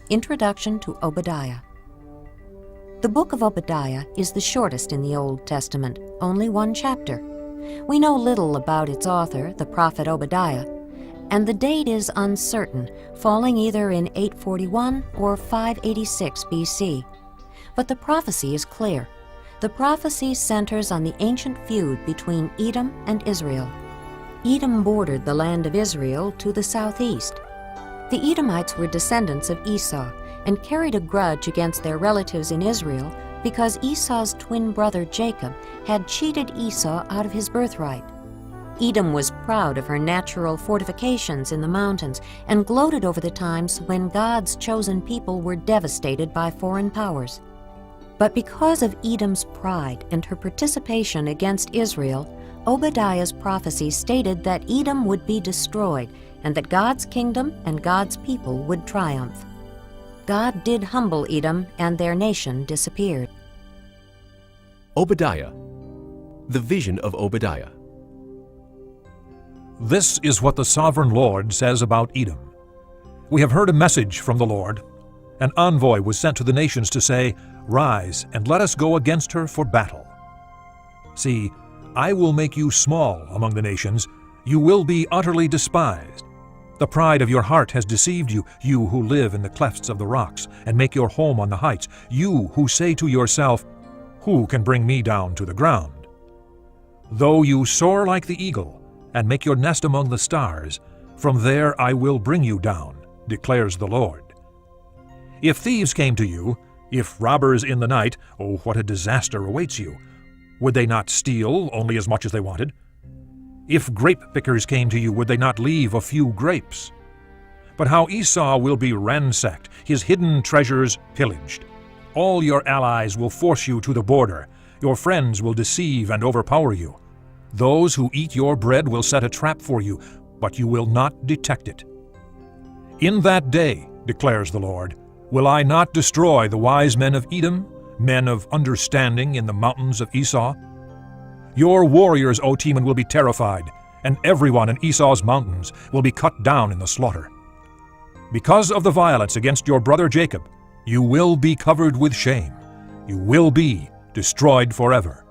Introduction to Obadiah. The book of Obadiah is the shortest in the Old Testament, only one chapter. We know little about its author, the prophet Obadiah, and the date is uncertain, falling either in 841 or 586 BC. But the prophecy is clear. The prophecy centers on the ancient feud between Edom and Israel. Edom bordered the land of Israel to the southeast. The Edomites were descendants of Esau and carried a grudge against their relatives in Israel because Esau's twin brother Jacob had cheated Esau out of his birthright. Edom was proud of her natural fortifications in the mountains and gloated over the times when God's chosen people were devastated by foreign powers. But because of Edom's pride and her participation against Israel, Obadiah's prophecy stated that Edom would be destroyed and that God's kingdom and God's people would triumph. God did humble Edom, and their nation disappeared. Obadiah. The vision of Obadiah. This is what the sovereign Lord says about Edom. We have heard a message from the Lord. An envoy was sent to the nations to say, "Rise, and let us go against her for battle." See, I will make you small among the nations. You will be utterly despised. The pride of your heart has deceived you, you who live in the clefts of the rocks and make your home on the heights, you who say to yourself, "Who can bring me down to the ground?" Though you soar like the eagle and make your nest among the stars, from there I will bring you down, declares the Lord. If thieves came to you, if robbers in the night, oh, what a disaster awaits you! Would they not steal only as much as they wanted? If grape pickers came to you, would they not leave a few grapes? But how Esau will be ransacked, his hidden treasures pillaged. All your allies will force you to the border. Your friends will deceive and overpower you. Those who eat your bread will set a trap for you, but you will not detect it. In that day, declares the Lord, will I not destroy the wise men of Edom, men of understanding in the mountains of Esau? Your warriors, O Teman, will be terrified, and everyone in Esau's mountains will be cut down in the slaughter. Because of the violence against your brother Jacob, you will be covered with shame. You will be destroyed forever.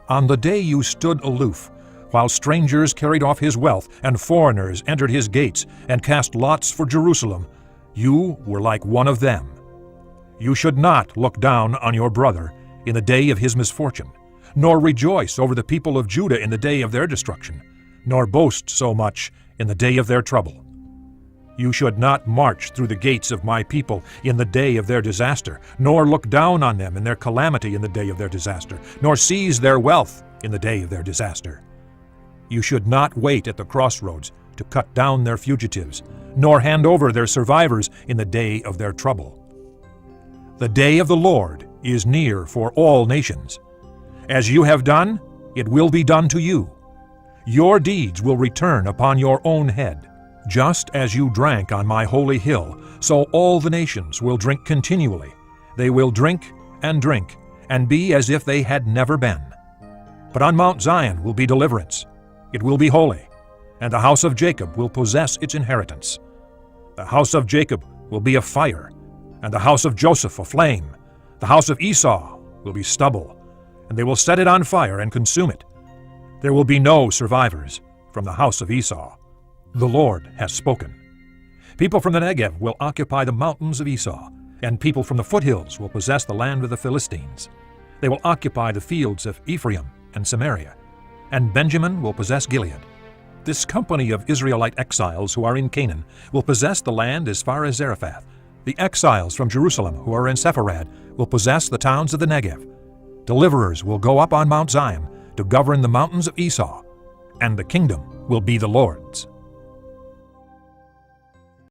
On the day you stood aloof, while strangers carried off his wealth and foreigners entered his gates and cast lots for Jerusalem, you were like one of them. You should not look down on your brother in the day of his misfortune, nor rejoice over the people of Judah in the day of their destruction, nor boast so much in the day of their trouble. You should not march through the gates of my people in the day of their disaster, nor look down on them in their calamity in the day of their disaster, nor seize their wealth in the day of their disaster. You should not wait at the crossroads to cut down their fugitives, nor hand over their survivors in the day of their trouble. The day of the Lord is near for all nations. As you have done, it will be done to you. Your deeds will return upon your own head. Just as you drank on my holy hill, so all the nations will drink continually. They will drink, and be as if they had never been. But on Mount Zion will be deliverance. It will be holy, and the house of Jacob will possess its inheritance. The house of Jacob will be a fire, and the house of Joseph a flame. The house of Esau will be stubble, and they will set it on fire and consume it. There will be no survivors from the house of Esau. The Lord has spoken. People from the Negev will occupy the mountains of Esau, and people from the foothills will possess the land of the Philistines. They will occupy the fields of Ephraim and Samaria, and Benjamin will possess Gilead. This company of Israelite exiles who are in Canaan will possess the land as far as Zarephath. The exiles from Jerusalem who are in Sepharad will possess the towns of the Negev. Deliverers will go up on Mount Zion to govern the mountains of Esau, and the kingdom will be the Lord's.